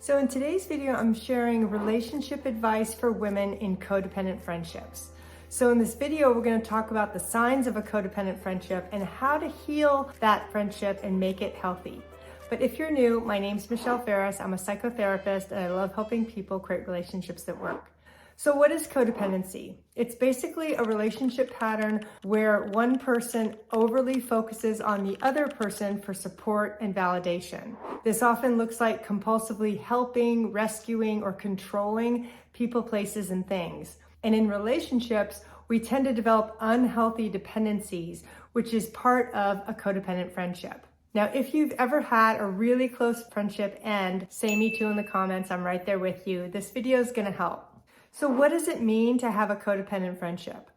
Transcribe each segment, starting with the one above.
So in today's video, I'm sharing relationship advice for women in codependent friendships. So in this video, we're going to talk about the signs of a codependent friendship and how to heal that friendship and make it healthy. But if you're new, my name's Michelle Ferris. I'm a psychotherapist and I love helping people create relationships that work. So what is codependency? It's basically a relationship pattern where one person overly focuses on the other person for support and validation. This often looks like compulsively helping, rescuing, or controlling people, places, and things. And in relationships, we tend to develop unhealthy dependencies, which is part of a codependent friendship. Now, if you've ever had a really close friendship end, say me too in the comments, I'm right there with you. This video is gonna help. So what does it mean to have a codependent friendship?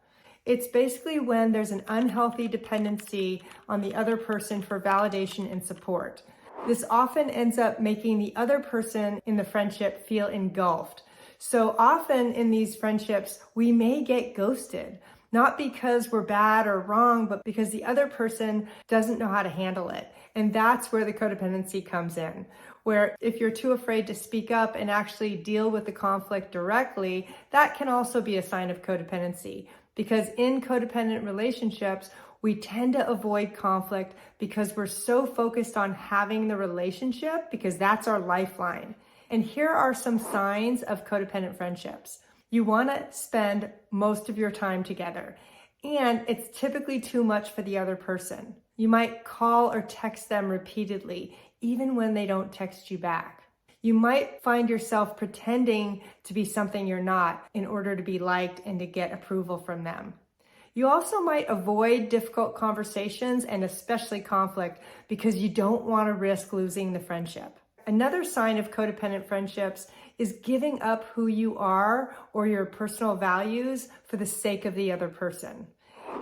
It's basically when there's an unhealthy dependency on the other person for validation and support. This often ends up making the other person in the friendship feel engulfed. So often in these friendships, we may get ghosted, not because we're bad or wrong, but because the other person doesn't know how to handle it. And that's where the codependency comes in, where if you're too afraid to speak up and actually deal with the conflict directly, that can also be a sign of codependency. Because in codependent relationships, we tend to avoid conflict because we're so focused on having the relationship because that's our lifeline. And here are some signs of codependent friendships. You want to spend most of your time together, and it's typically too much for the other person. You might call or text them repeatedly, even when they don't text you back. You might find yourself pretending to be something you're not in order to be liked and to get approval from them. You also might avoid difficult conversations and especially conflict because you don't want to risk losing the friendship. Another sign of codependent friendships is giving up who you are or your personal values for the sake of the other person.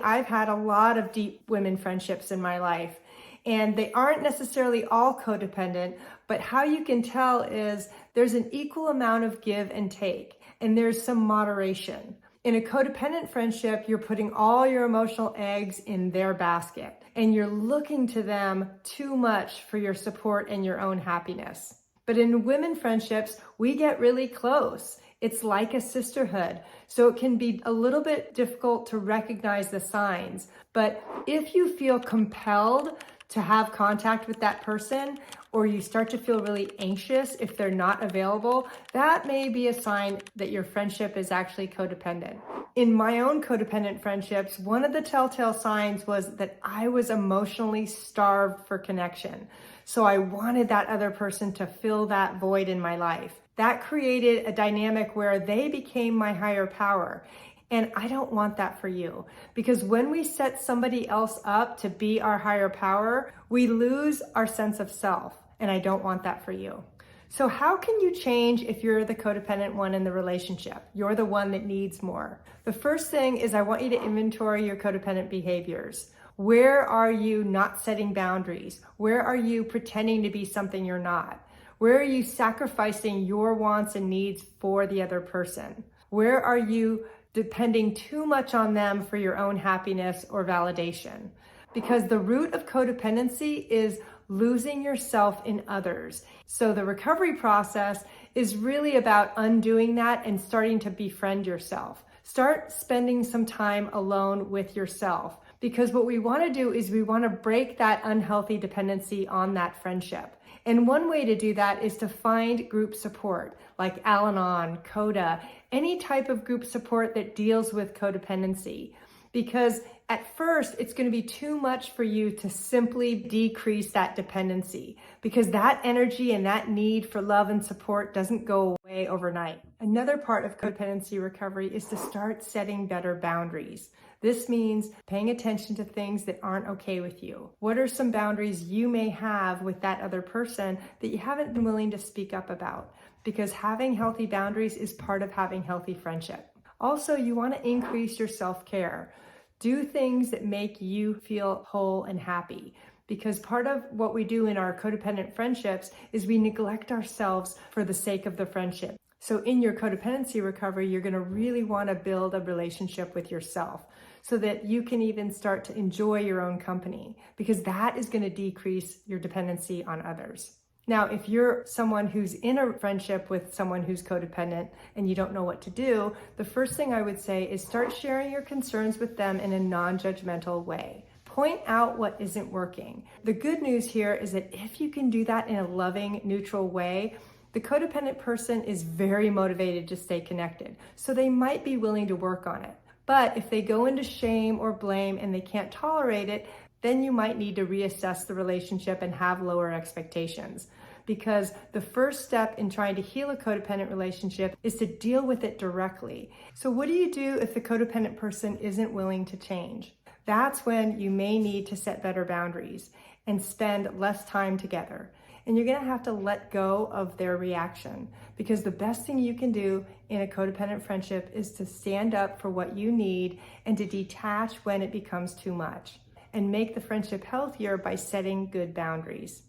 I've had a lot of deep women friendships in my life, and they aren't necessarily all codependent, but how you can tell is there's an equal amount of give and take, and there's some moderation. In a codependent friendship, you're putting all your emotional eggs in their basket, and you're looking to them too much for your support and your own happiness. But in women friendships, we get really close. It's like a sisterhood. So it can be a little bit difficult to recognize the signs. But if you feel compelled to have contact with that person, or you start to feel really anxious if they're not available, that may be a sign that your friendship is actually codependent. In my own codependent friendships, one of the telltale signs was that I was emotionally starved for connection. So I wanted that other person to fill that void in my life. That created a dynamic where they became my higher power. And I don't want that for you, because when we set somebody else up to be our higher power, we lose our sense of self. And I don't want that for you. So how can you change if you're the codependent one in the relationship? You're the one that needs more. The first thing is I want you to inventory your codependent behaviors. Where are you not setting boundaries? Where are you pretending to be something you're not? Where are you sacrificing your wants and needs for the other person? Where are you depending too much on them for your own happiness or validation? Because the root of codependency is losing yourself in others. So the recovery process is really about undoing that and starting to befriend yourself. Start spending some time alone with yourself, because what we want to do is we want to break that unhealthy dependency on that friendship. And one way to do that is to find group support like Al-Anon, Coda, any type of group support that deals with codependency. Because at first, it's going to be too much for you to simply decrease that dependency, because that energy and that need for love and support doesn't go away overnight. Another part of codependency recovery is to start setting better boundaries. This means paying attention to things that aren't okay with you. What are some boundaries you may have with that other person that you haven't been willing to speak up about? Because having healthy boundaries is part of having healthy friendship. Also, you want to increase your self-care. Do things that make you feel whole and happy. Because part of what we do in our codependent friendships is we neglect ourselves for the sake of the friendship. So in your codependency recovery, you're going to really want to build a relationship with yourself so that you can even start to enjoy your own company, because that is going to decrease your dependency on others. Now, if you're someone who's in a friendship with someone who's codependent and you don't know what to do, the first thing I would say is start sharing your concerns with them in a non-judgmental way. Point out what isn't working. The good news here is that if you can do that in a loving, neutral way, the codependent person is very motivated to stay connected, so they might be willing to work on it. But if they go into shame or blame and they can't tolerate it, then you might need to reassess the relationship and have lower expectations. Because the first step in trying to heal a codependent relationship is to deal with it directly. So what do you do if the codependent person isn't willing to change? That's when you may need to set better boundaries and spend less time together. And you're gonna have to let go of their reaction, because the best thing you can do in a codependent friendship is to stand up for what you need and to detach when it becomes too much, and make the friendship healthier by setting good boundaries.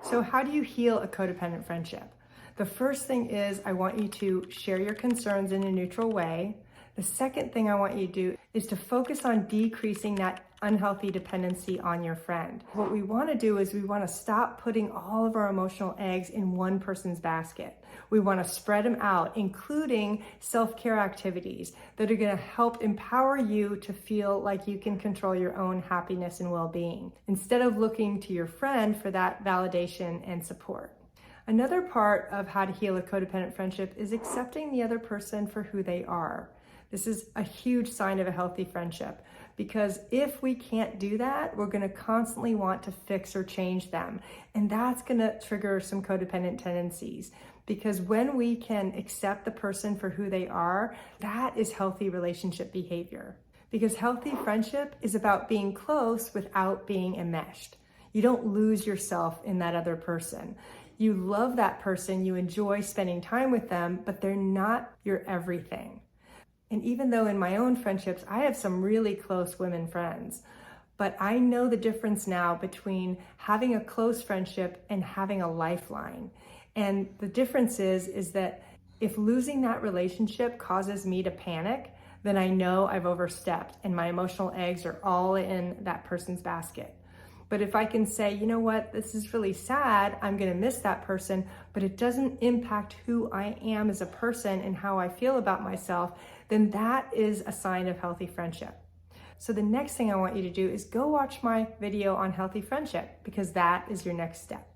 So how do you heal a codependent friendship? The first thing is I want you to share your concerns in a neutral way. The second thing I want you to do is to focus on decreasing that unhealthy dependency on your friend. What we want to do is we want to stop putting all of our emotional eggs in one person's basket. We want to spread them out, including self-care activities that are going to help empower you to feel like you can control your own happiness and well-being, instead of looking to your friend for that validation and support. Another part of how to heal a codependent friendship is accepting the other person for who they are. This is a huge sign of a healthy friendship, because if we can't do that, we're going to constantly want to fix or change them. And that's going to trigger some codependent tendencies, because when we can accept the person for who they are, that is healthy relationship behavior. Because healthy friendship is about being close without being enmeshed. You don't lose yourself in that other person. You love that person, you enjoy spending time with them, but they're not your everything. And even though in my own friendships, I have some really close women friends, but I know the difference now between having a close friendship and having a lifeline. And the difference is that if losing that relationship causes me to panic, then I know I've overstepped and my emotional eggs are all in that person's basket. But if I can say, you know what, this is really sad, I'm gonna miss that person, but it doesn't impact who I am as a person and how I feel about myself, then that is a sign of healthy friendship. So the next thing I want you to do is go watch my video on healthy friendship, because that is your next step.